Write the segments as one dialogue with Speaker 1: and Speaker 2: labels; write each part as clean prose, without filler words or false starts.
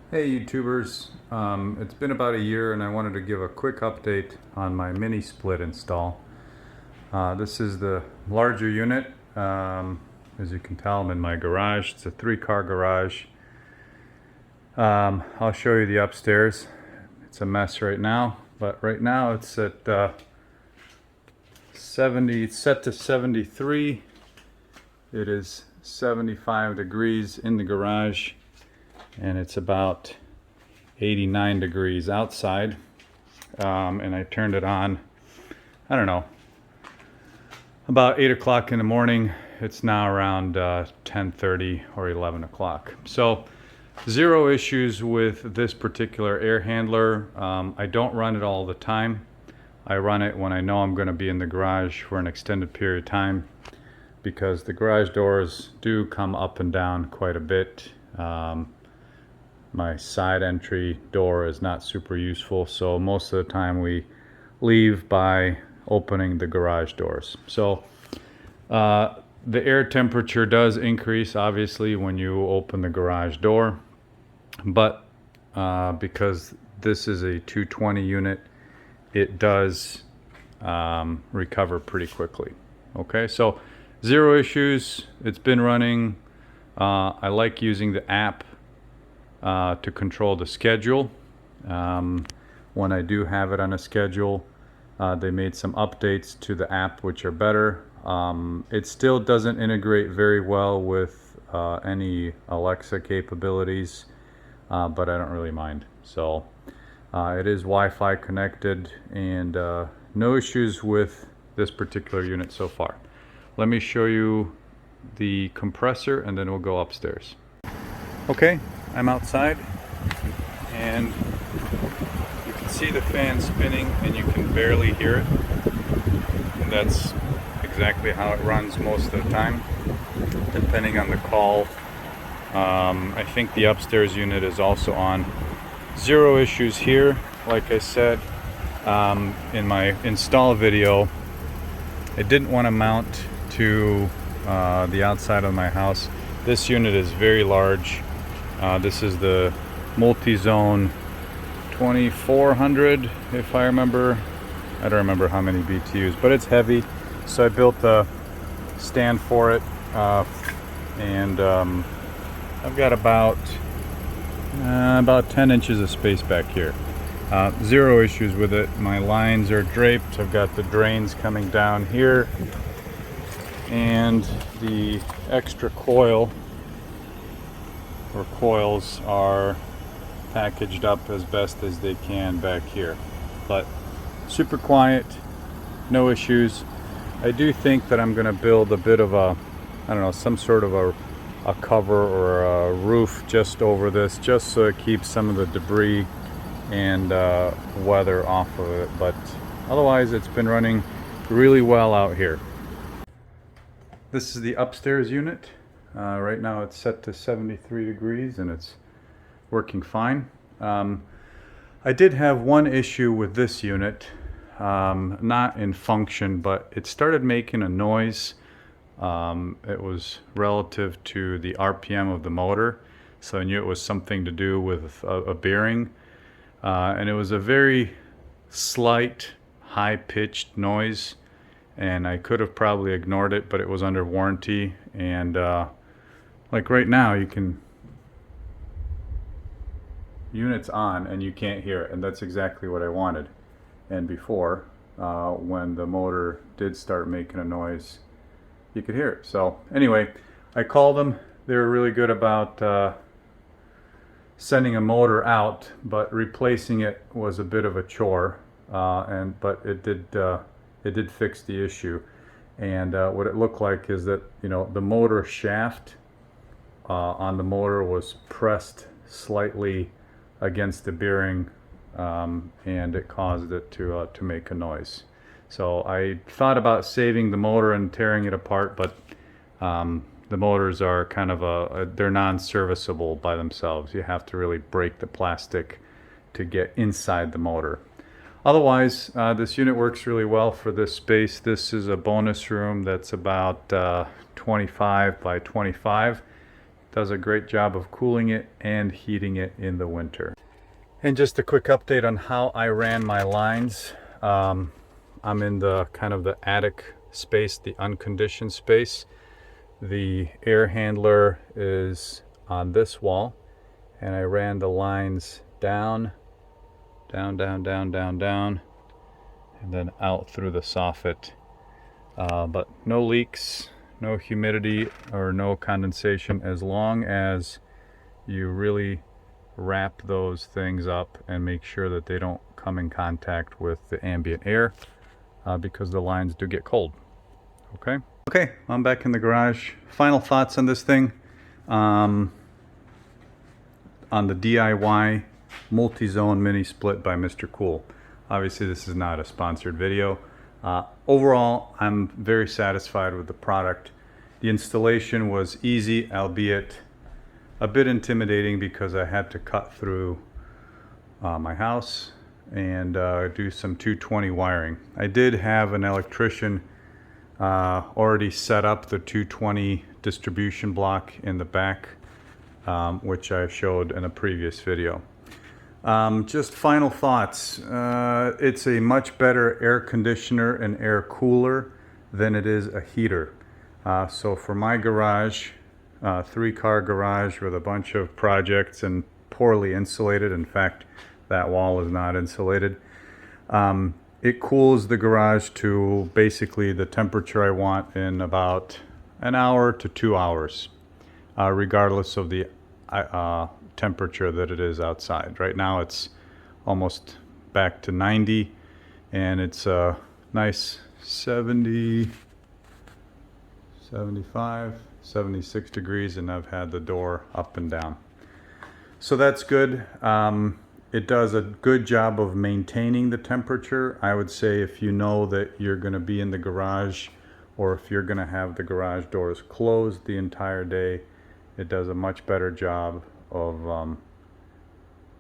Speaker 1: Hey YouTubers, it's been about a year and I wanted to give a quick update on my mini split install. This is the larger unit. As you can tell, I'm in my garage. It's a 3-car garage. I'll show you the upstairs. It's a mess right now, but right now it's at 70, it's set to 73. It is 75 degrees in the garage and it's about 89 degrees outside, and I turned it on, I don't know, about 8 o'clock in the morning. It's now around 10:30 or 11 o'clock. So zero issues with this particular air handler. I don't run it all the time. I run it when I know I'm going to be in the garage for an extended period of time, because the garage doors do come up and down quite a bit. My side entry door is not super useful, so most of the time we leave by opening the garage doors. So the air temperature does increase obviously when you open the garage door, but because this is a 220 unit, it does recover pretty quickly. Okay, so zero issues. It's been running. I like using the app to control the schedule. When I do have it on a schedule, they made some updates to the app which are better. It still doesn't integrate very well with any Alexa capabilities, but I don't really mind. So it is Wi-Fi connected, and no issues with this particular unit so far. Let me show you the compressor and then we'll go upstairs. Okay, I'm outside and you can see the fan spinning and you can barely hear it. And that's exactly how it runs most of the time, depending on the call. I think the upstairs unit is also on. Zero issues here. Like I said in my install video, I didn't want to mount to the outside of my house. This unit is very large. This is the Multi-Zone 2400, if I remember. I don't remember how many BTUs, but it's heavy. So I built a stand for it, and I've got about 10 inches of space back here. Zero issues with it. My lines are draped. I've got the drains coming down here, and the extra coils are packaged up as best as they can back here. But super quiet, no issues. I do think that I'm going to build a bit of a, I don't know, some sort of a cover or a roof just over this, just so it keeps some of the debris and weather off of it. But otherwise it's been running really well out here. This is the upstairs unit. Right now it's set to 73 degrees and it's working fine. I did have one issue with this unit, not in function, but it started making a noise. It was relative to the RPM of the motor, so I knew it was something to do with a bearing. And it was a very slight, high-pitched noise, and I could have probably ignored it, but it was under warranty. And like right now, you can, unit's on and you can't hear it, and that's exactly what I wanted. And before, when the motor did start making a noise, you could hear it. So anyway, I called them. They were really good about sending a motor out, but replacing it was a bit of a chore. But it did fix the issue. And what it looked like is that, you know, the motor shaft on the motor was pressed slightly against the bearing, and it caused it to make a noise. So I thought about saving the motor and tearing it apart, but the motors are kind of they're non-serviceable by themselves. You have to really break the plastic to get inside the motor. Otherwise, this unit works really well for this space. This is a bonus room that's about 25 by 25. Does a great job of cooling it and heating it in the winter. And just a quick update on how I ran my lines. I'm in the kind of the attic space, the unconditioned space. The air handler is on this wall, and I ran the lines down, and then out through the soffit. But no leaks, no humidity or no condensation, as long as you really wrap those things up and make sure that they don't come in contact with the ambient air, because the lines do get cold. Okay, I'm back in the garage. Final thoughts on this thing. On the DIY multi-zone mini split by Mr. Cool. Obviously this is not a sponsored video. Overall, I'm very satisfied with the product. The installation was easy, albeit a bit intimidating because I had to cut through my house and do some 220 wiring. I did have an electrician already set up the 220 distribution block in the back, which I showed in a previous video. Just final thoughts. It's a much better air conditioner and air cooler than it is a heater. So for my garage, 3-car garage with a bunch of projects and poorly insulated, in fact that wall is not insulated, it cools the garage to basically the temperature I want in about an hour to 2 hours, regardless of the temperature that it is outside. Right now it's almost back to 90, and it's a nice 70, 75, 76 degrees, and I've had the door up and down. So that's good. It does a good job of maintaining the temperature. I would say if you know that you're going to be in the garage, or if you're going to have the garage doors closed the entire day, it does a much better job of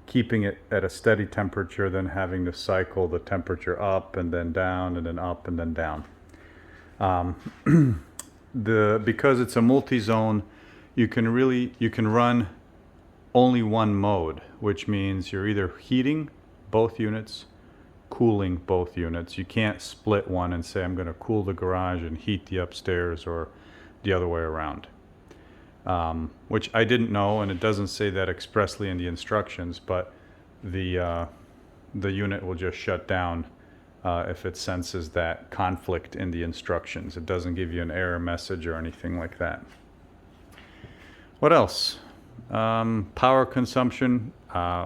Speaker 1: keeping it at a steady temperature than having to cycle the temperature up and then down and then up and then down. Because it's a multi-zone, you can run only one mode, which means you're either heating both units, cooling both units. You can't split one and say I'm going to cool the garage and heat the upstairs, or the other way around. Which I didn't know, and it doesn't say that expressly in the instructions, but the unit will just shut down if it senses that conflict in the instructions. It doesn't give you an error message or anything like that. What else? Power consumption,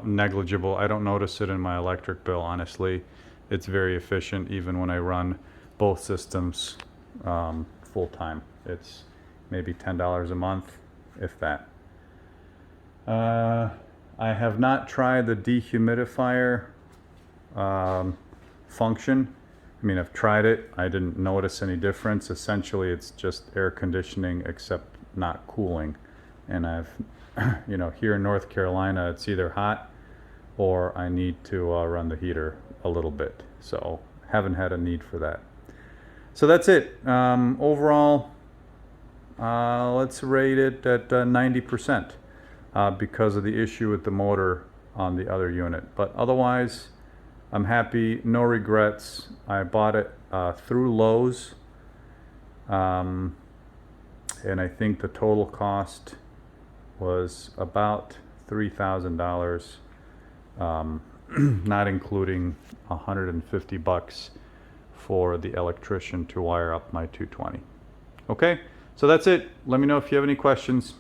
Speaker 1: negligible. I don't notice it in my electric bill, honestly. It's very efficient even when I run both systems full time. It's maybe $10 a month, if that. I have not tried the dehumidifier function. I mean, I've tried it. I didn't notice any difference. Essentially, it's just air conditioning except not cooling. And I've, you know, here in North Carolina, it's either hot or I need to run the heater a little bit. So haven't had a need for that. So that's it. Overall, let's rate it at 90% because of the issue with the motor on the other unit. But otherwise, I'm happy, no regrets. I bought it through Lowe's, and I think the total cost was about $3,000, not including $150 for the electrician to wire up my 220. Okay, so that's it. Let me know if you have any questions.